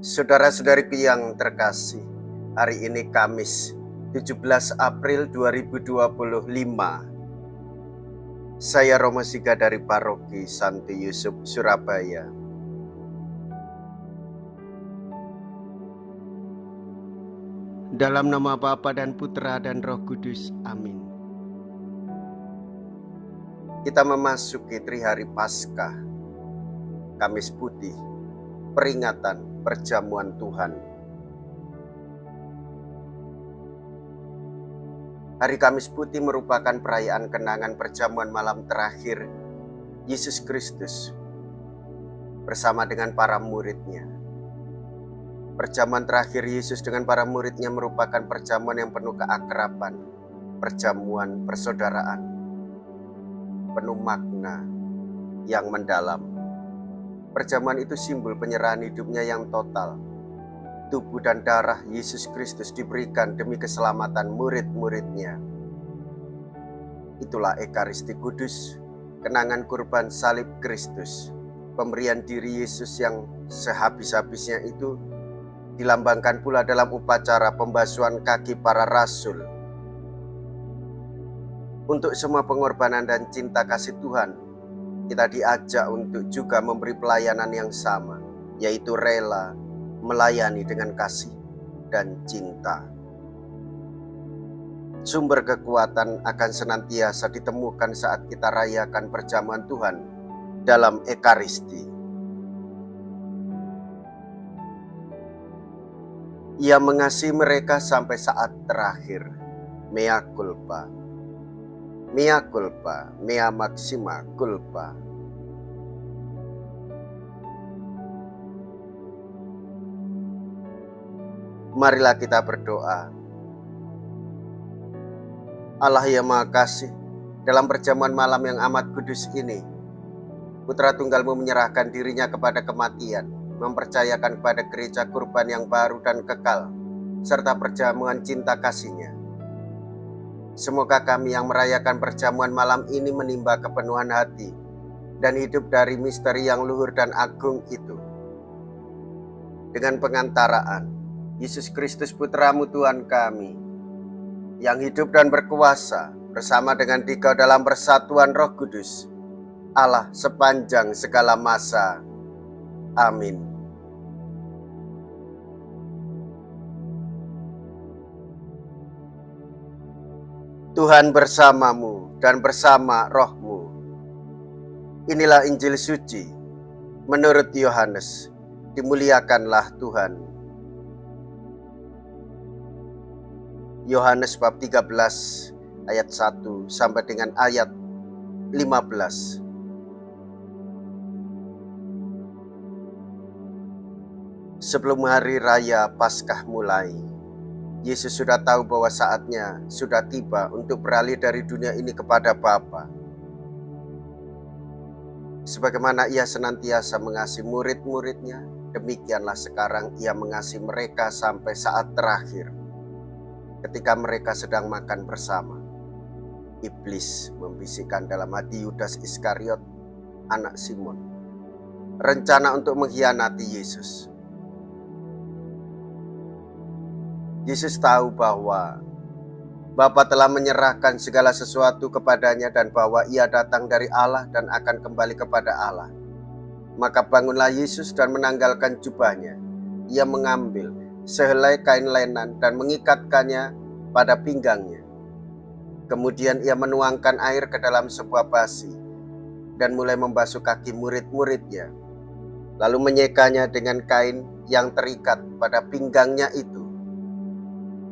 Saudara-saudariku yang terkasih, hari ini Kamis 17 April 2025. Saya Romo Siga dari Paroki Santo Yusuf, Surabaya. Dalam nama Bapa dan Putra dan Roh Kudus, amin. Kita memasuki Trihari Paskah, Kamis Putih, peringatan perjamuan Tuhan. Hari Kamis Putih merupakan perayaan kenangan perjamuan malam terakhir Yesus Kristus bersama dengan para muridnya. Perjamuan terakhir Yesus dengan para muridnya merupakan perjamuan yang penuh keakraban, perjamuan persaudaraan, penuh makna yang mendalam. Perjamuan itu simbol penyerahan hidupnya yang total. Tubuh dan darah Yesus Kristus diberikan demi keselamatan murid-muridnya. Itulah Ekaristi Kudus, kenangan kurban salib Kristus. Pemberian diri Yesus yang sehabis-habisnya itu dilambangkan pula dalam upacara pembasuhan kaki para rasul. Untuk semua pengorbanan dan cinta kasih Tuhan, kita diajak untuk juga memberi pelayanan yang sama, yaitu rela melayani dengan kasih dan cinta. Sumber kekuatan akan senantiasa ditemukan saat kita rayakan perjamuan Tuhan dalam Ekaristi. Ia mengasihi mereka sampai saat terakhir. Mea culpa, mea culpa, mea maxima culpa. Marilah kita berdoa. Allah yang Maha Kasih, dalam perjamuan malam yang amat kudus ini, Putra Tunggal-Mu menyerahkan dirinya kepada kematian, mempercayakan kepada gereja kurban yang baru dan kekal, serta perjamuan cinta kasih-Nya. Semoga kami yang merayakan perjamuan malam ini menimba kepenuhan hati dan hidup dari misteri yang luhur dan agung itu. Dengan pengantaraan Yesus Kristus Putra-Mu Tuhan kami, yang hidup dan berkuasa bersama dengan Dikau dalam persatuan Roh Kudus, Allah sepanjang segala masa. Amin. Tuhan bersamamu dan bersama roh-Mu. Inilah Injil suci menurut Yohanes. Dimuliakanlah Tuhan. Yohanes bab 13 ayat 1 sampai dengan ayat 15. Sebelum hari raya Paskah mulai, Yesus sudah tahu bahwa saatnya sudah tiba untuk beralih dari dunia ini kepada Bapa. Sebagaimana Ia senantiasa mengasihi murid-muridnya, demikianlah sekarang Ia mengasihi mereka sampai saat terakhir. Ketika mereka sedang makan bersama, iblis membisikkan dalam hati Yudas Iskariot, anak Simon, rencana untuk mengkhianati Yesus. Yesus tahu bahwa Bapa telah menyerahkan segala sesuatu kepadanya dan bahwa Ia datang dari Allah dan akan kembali kepada Allah. Maka bangunlah Yesus dan menanggalkan jubahnya. Ia mengambil sehelai kain lenan dan mengikatkannya pada pinggangnya. Kemudian Ia menuangkan air ke dalam sebuah basi dan mulai membasuh kaki murid-muridnya, lalu menyekanya dengan kain yang terikat pada pinggangnya itu.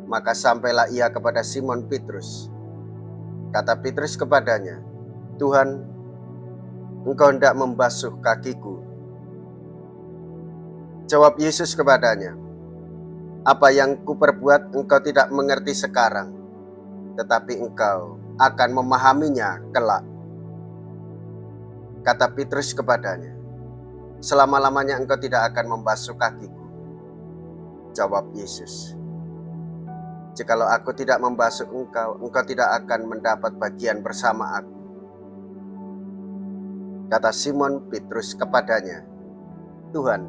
Maka sampailah Ia kepada Simon Petrus. Kata Petrus kepadanya, "Tuhan, Engkau hendak membasuh kakiku?" Jawab Yesus kepadanya, "Apa yang kuperbuat engkau tidak mengerti sekarang, tetapi engkau akan memahaminya kelak." Kata Petrus kepadanya, "Selama-lamanya engkau tidak akan membasuh kakiku." Jawab Yesus, "Jikalau aku tidak membasuh engkau, engkau tidak akan mendapat bagian bersama aku." Kata Simon Petrus kepadanya, "Tuhan,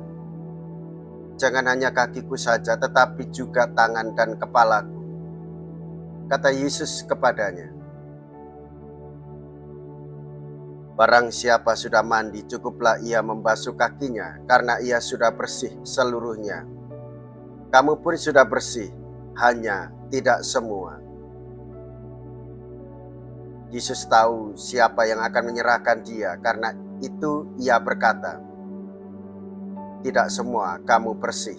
Jangan hanya kakiku saja, tetapi juga tangan dan kepalaku. Kata Yesus kepadanya, barang siapa sudah mandi, cukuplah ia membasuh kakinya, karena ia sudah bersih seluruhnya. Kamu pun sudah bersih, hanya tidak semua. Yesus tahu siapa yang akan menyerahkan dia, karena itu ia berkata, tidak semua kamu bersih.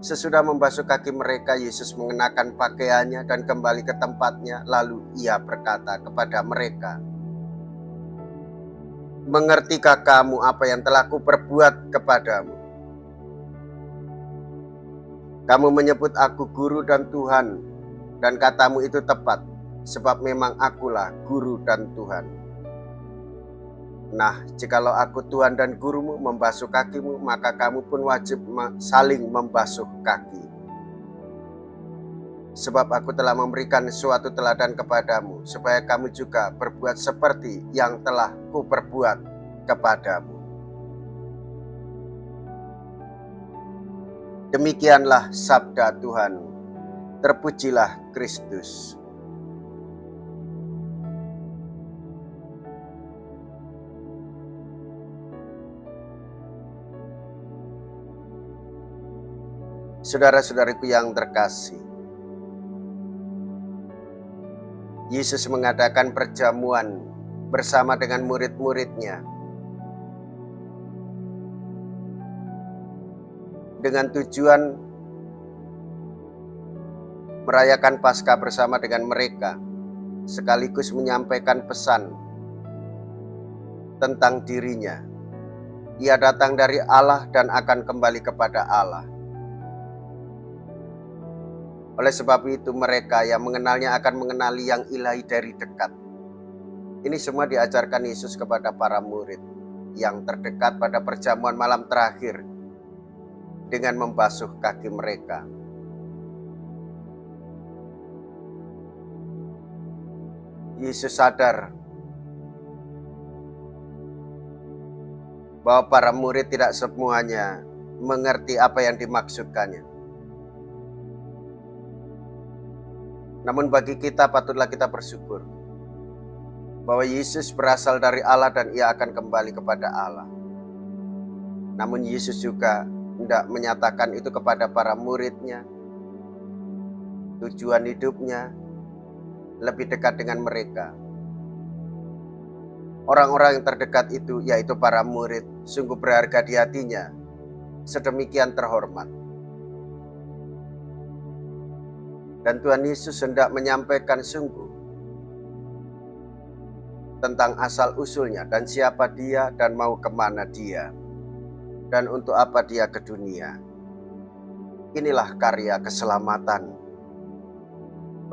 Sesudah membasuh kaki mereka, Yesus mengenakan pakaiannya dan kembali ke tempatnya. Lalu ia berkata kepada mereka, mengertikah kamu apa yang telah kuperbuat kepadamu? Kamu menyebut aku guru dan Tuhan, dan katamu itu tepat, sebab memang akulah guru dan Tuhan. Nah, jikalau aku Tuhan dan gurumu membasuh kakimu, maka kamu pun wajib saling membasuh kaki. Sebab aku telah memberikan suatu teladan kepadamu, supaya kamu juga berbuat seperti yang telah kuperbuat kepadamu. Demikianlah sabda Tuhan. Terpujilah Kristus. Saudara-saudariku yang terkasih, Yesus mengadakan perjamuan bersama dengan murid-muridnya dengan tujuan merayakan Paskah bersama dengan mereka, sekaligus menyampaikan pesan tentang dirinya. Ia datang dari Allah dan akan kembali kepada Allah. Oleh sebab itu mereka yang mengenalnya akan mengenali yang ilahi dari dekat. Ini semua diajarkan Yesus kepada para murid yang terdekat pada perjamuan malam terakhir dengan membasuh kaki mereka. Yesus sadar bahwa para murid tidak semuanya mengerti apa yang dimaksudkannya. Namun bagi kita patutlah kita bersyukur bahwa Yesus berasal dari Allah dan ia akan kembali kepada Allah. Namun Yesus juga hendak menyatakan itu kepada para muridnya. Tujuan hidupnya lebih dekat dengan mereka. Orang-orang yang terdekat itu, yaitu para murid, sungguh berharga di hatinya, sedemikian terhormat. Dan Tuhan Yesus hendak menyampaikan sungguh tentang asal-usulnya dan siapa dia dan mau kemana dia dan untuk apa dia ke dunia. Inilah karya keselamatan.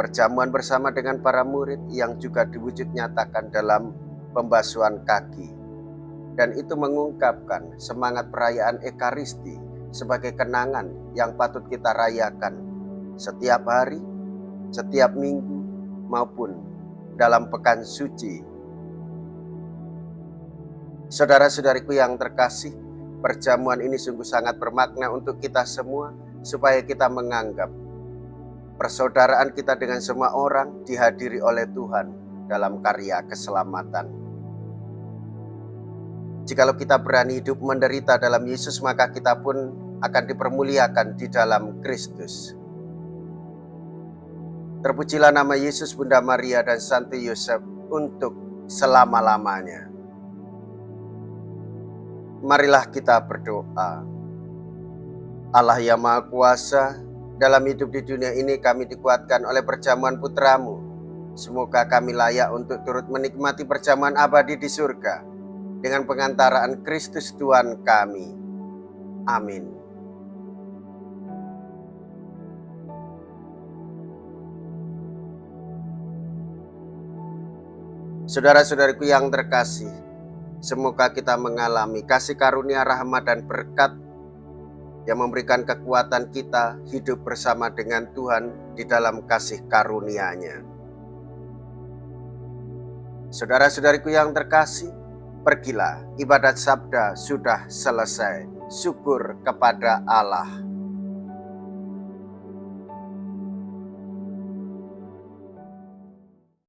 Perjamuan bersama dengan para murid yang juga diwujud nyatakan dalam pembasuhan kaki. Dan itu mengungkapkan semangat perayaan Ekaristi sebagai kenangan yang patut kita rayakan setiap hari, setiap minggu, maupun dalam pekan suci. Saudara-saudariku yang terkasih, perjamuan ini sungguh sangat bermakna untuk kita semua, supaya kita menganggap persaudaraan kita dengan semua orang dihadiri oleh Tuhan dalam karya keselamatan. Jikalau kita berani hidup menderita dalam Yesus, maka kita pun akan dipermuliakan di dalam Kristus. Terpujilah nama Yesus, Bunda Maria, dan Santo Yosef untuk selama-lamanya. Marilah kita berdoa. Allah yang Maha Kuasa, dalam hidup di dunia ini kami dikuatkan oleh perjamuan Putra-Mu. Semoga kami layak untuk turut menikmati perjamuan abadi di surga dengan pengantaraan Kristus Tuhan kami. Amin. Saudara-saudariku yang terkasih, semoga kita mengalami kasih karunia, rahmat, dan berkat yang memberikan kekuatan kita hidup bersama dengan Tuhan di dalam kasih karunia-Nya. Saudara-saudariku yang terkasih, pergilah, ibadat sabda sudah selesai. syukur kepada Allah.